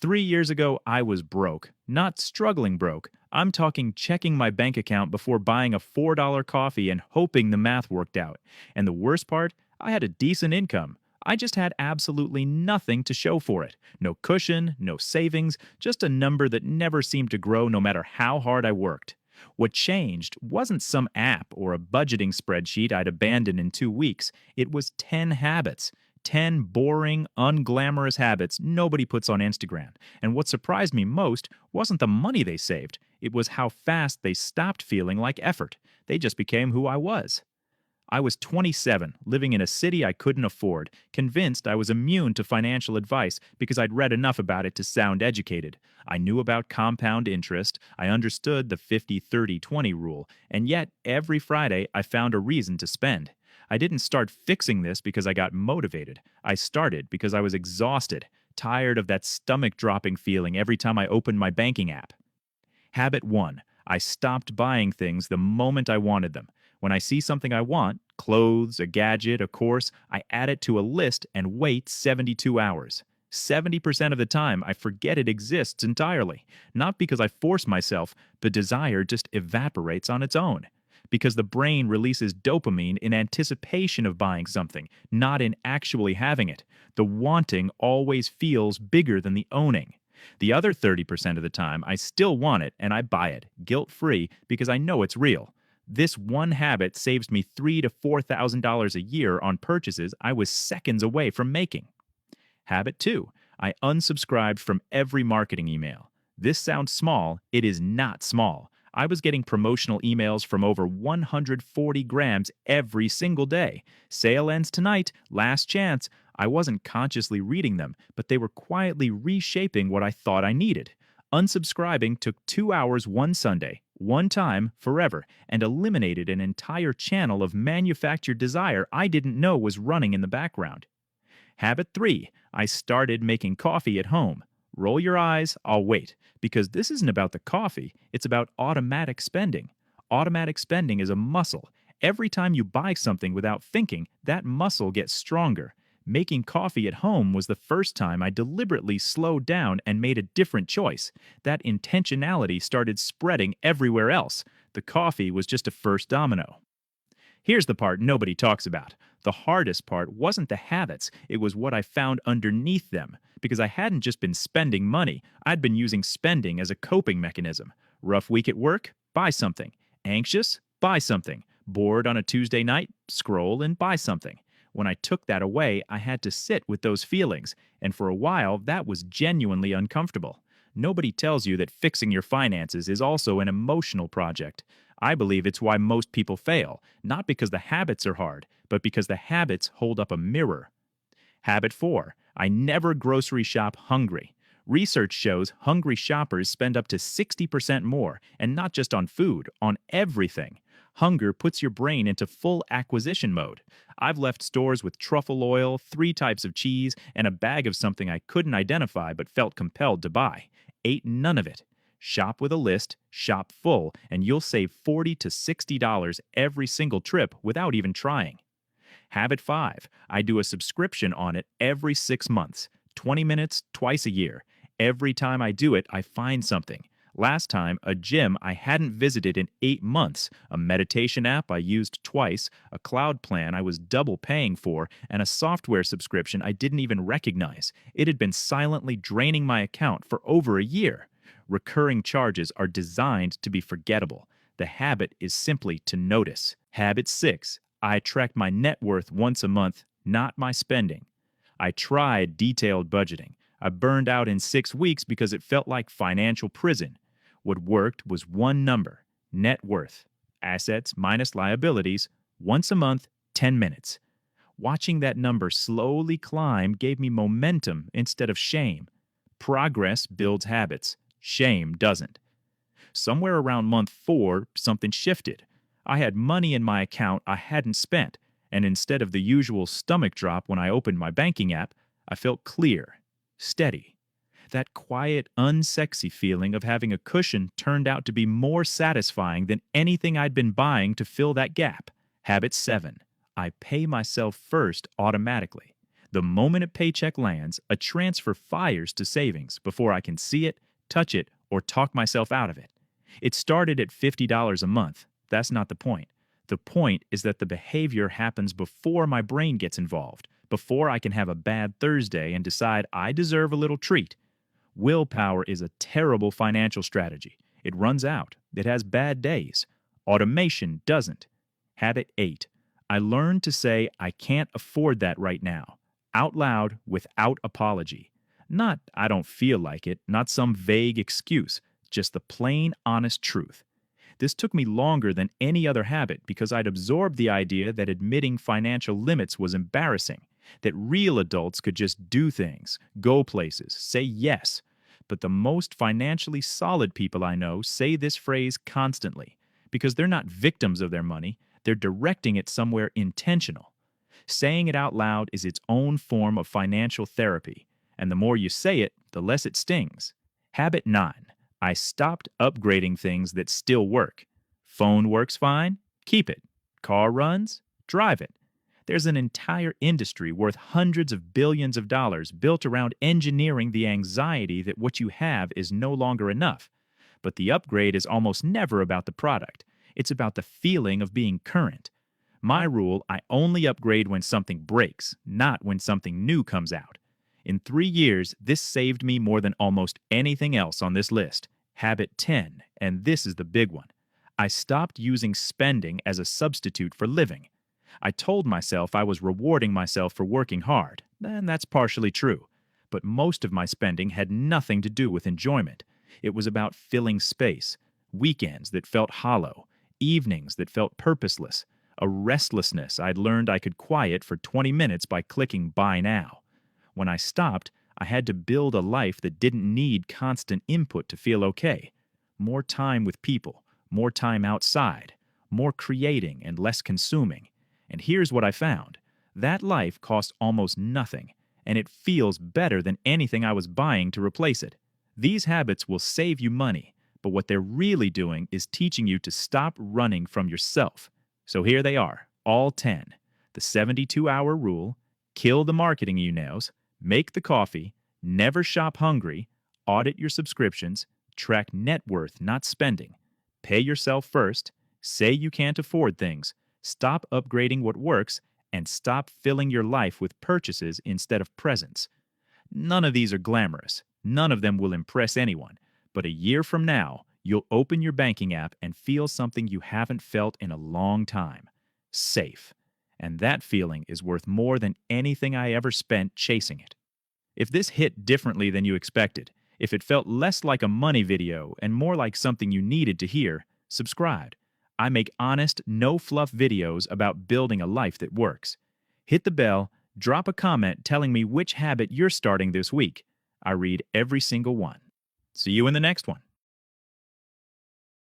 3 years ago, I was broke. Not struggling broke. I'm talking checking my bank account before buying a $4 coffee and hoping the math worked out. And the worst part, I had a decent income. I just had absolutely nothing to show for it. No cushion, no savings, just a number that never seemed to grow no matter how hard I worked. What changed wasn't some app or a budgeting spreadsheet I'd abandoned in 2 weeks. It was 10 habits. 10 boring, unglamorous habits nobody puts on Instagram. And what surprised me most wasn't the money they saved, it was how fast they stopped feeling like effort. They just became who I was. I was 27, living in a city I couldn't afford, convinced I was immune to financial advice because I'd read enough about it to sound educated. I knew about compound interest, I understood the 50-30-20 rule, and yet every Friday I found a reason to spend. I didn't start fixing this because I got motivated. I started because I was exhausted, tired of that stomach-dropping feeling every time I opened my banking app. Habit 1. I stopped buying things the moment I wanted them. When I see something I want, clothes, a gadget, a course, I add it to a list and wait 72 hours. 70% of the time, I forget it exists entirely. Not because I force myself, but desire just evaporates on its own. Because the brain releases dopamine in anticipation of buying something, not in actually having it. The wanting always feels bigger than the owning. The other 30% of the time, I still want it and I buy it, guilt-free, because I know it's real. This one habit saves me $3,000 to $4,000 a year on purchases I was seconds away from making. Habit 2. I unsubscribed from every marketing email. This sounds small. It is not small. I was getting promotional emails from over 140 grams every single day. Sale ends tonight, last chance. I wasn't consciously reading them, but they were quietly reshaping what I thought I needed. Unsubscribing took 2 hours one Sunday, one time, forever, and eliminated an entire channel of manufactured desire I didn't know was running in the background. Habit 3. I started making coffee at home. Roll your eyes, I'll wait, because this isn't about the coffee, it's about automatic spending. Automatic spending is a muscle. Every time you buy something without thinking, that muscle gets stronger. Making coffee at home was the first time I deliberately slowed down and made a different choice. That intentionality started spreading everywhere else. The coffee was just a first domino. Here's the part nobody talks about. The hardest part wasn't the habits, it was what I found underneath them. Because I hadn't just been spending money, I'd been using spending as a coping mechanism. Rough week at work? Buy something. Anxious? Buy something. Bored on a Tuesday night? Scroll and buy something. When I took that away, I had to sit with those feelings, and for a while, that was genuinely uncomfortable. Nobody tells you that fixing your finances is also an emotional project. I believe it's why most people fail, not because the habits are hard, but because the habits hold up a mirror. Habit 4. I never grocery shop hungry. Research shows hungry shoppers spend up to 60% more, and not just on food, on everything. Hunger puts your brain into full acquisition mode. I've left stores with truffle oil, 3 types of cheese, and a bag of something I couldn't identify but felt compelled to buy. Ate none of it. Shop with a list, shop full, and you'll save $40 to $60 every single trip without even trying. Habit 5. I do a subscription on it every 6 months. 20 minutes, twice a year. Every time I do it, I find something. Last time, a gym I hadn't visited in 8 months, a meditation app I used twice, a cloud plan I was double paying for, and a software subscription I didn't even recognize. It had been silently draining my account for over a year. Recurring charges are designed to be forgettable. The habit is simply to notice. Habit 6. I track my net worth once a month, not my spending. I tried detailed budgeting. I burned out in 6 weeks because it felt like financial prison. What worked was one number, net worth, assets minus liabilities, once a month, 10 minutes. Watching that number slowly climb gave me momentum instead of shame. Progress builds habits. Shame doesn't. Somewhere around month 4, something shifted. I had money in my account I hadn't spent, and instead of the usual stomach drop when I opened my banking app, I felt clear, steady. That quiet, unsexy feeling of having a cushion turned out to be more satisfying than anything I'd been buying to fill that gap. Habit 7. I pay myself first automatically. The moment a paycheck lands, a transfer fires to savings before I can see it, touch it, or talk myself out of it. It started at $50 a month. That's not the point. The point is that the behavior happens before my brain gets involved, before I can have a bad Thursday and decide I deserve a little treat. Willpower is a terrible financial strategy. It runs out. It has bad days. Automation doesn't. Habit 8. I learned to say I can't afford that right now, out loud without apology. Not I don't feel like it, not some vague excuse, just the plain, honest truth. This took me longer than any other habit because I'd absorbed the idea that admitting financial limits was embarrassing, that real adults could just do things, go places, say yes. But the most financially solid people I know say this phrase constantly because they're not victims of their money, they're directing it somewhere intentional. Saying it out loud is its own form of financial therapy, and the more you say it, the less it stings. Habit 9. I stopped upgrading things that still work. Phone works fine? Keep it. Car runs? Drive it. There's an entire industry worth hundreds of billions of dollars built around engineering the anxiety that what you have is no longer enough. But the upgrade is almost never about the product. It's about the feeling of being current. My rule, I only upgrade when something breaks, not when something new comes out. In 3 years, this saved me more than almost anything else on this list. Habit 10, and this is the big one. I stopped using spending as a substitute for living. I told myself I was rewarding myself for working hard, and that's partially true. But most of my spending had nothing to do with enjoyment. It was about filling space, weekends that felt hollow, evenings that felt purposeless, a restlessness I'd learned I could quiet for 20 minutes by clicking buy now. When I stopped, I had to build a life that didn't need constant input to feel okay. More time with people, more time outside, more creating and less consuming. And here's what I found. That life costs almost nothing, and it feels better than anything I was buying to replace it. These habits will save you money, but what they're really doing is teaching you to stop running from yourself. So here they are, all 10. The 72-hour rule, kill the marketing emails, make the coffee, never shop hungry, audit your subscriptions, track net worth, not spending, pay yourself first, say you can't afford things, stop upgrading what works, and stop filling your life with purchases instead of presents. None of these are glamorous. None of them will impress anyone. But a year from now, you'll open your banking app and feel something you haven't felt in a long time. Safe. And that feeling is worth more than anything I ever spent chasing it. If this hit differently than you expected, if it felt less like a money video and more like something you needed to hear, subscribe. I make honest, no-fluff videos about building a life that works. Hit the bell, drop a comment telling me which habit you're starting this week. I read every single one. See you in the next one.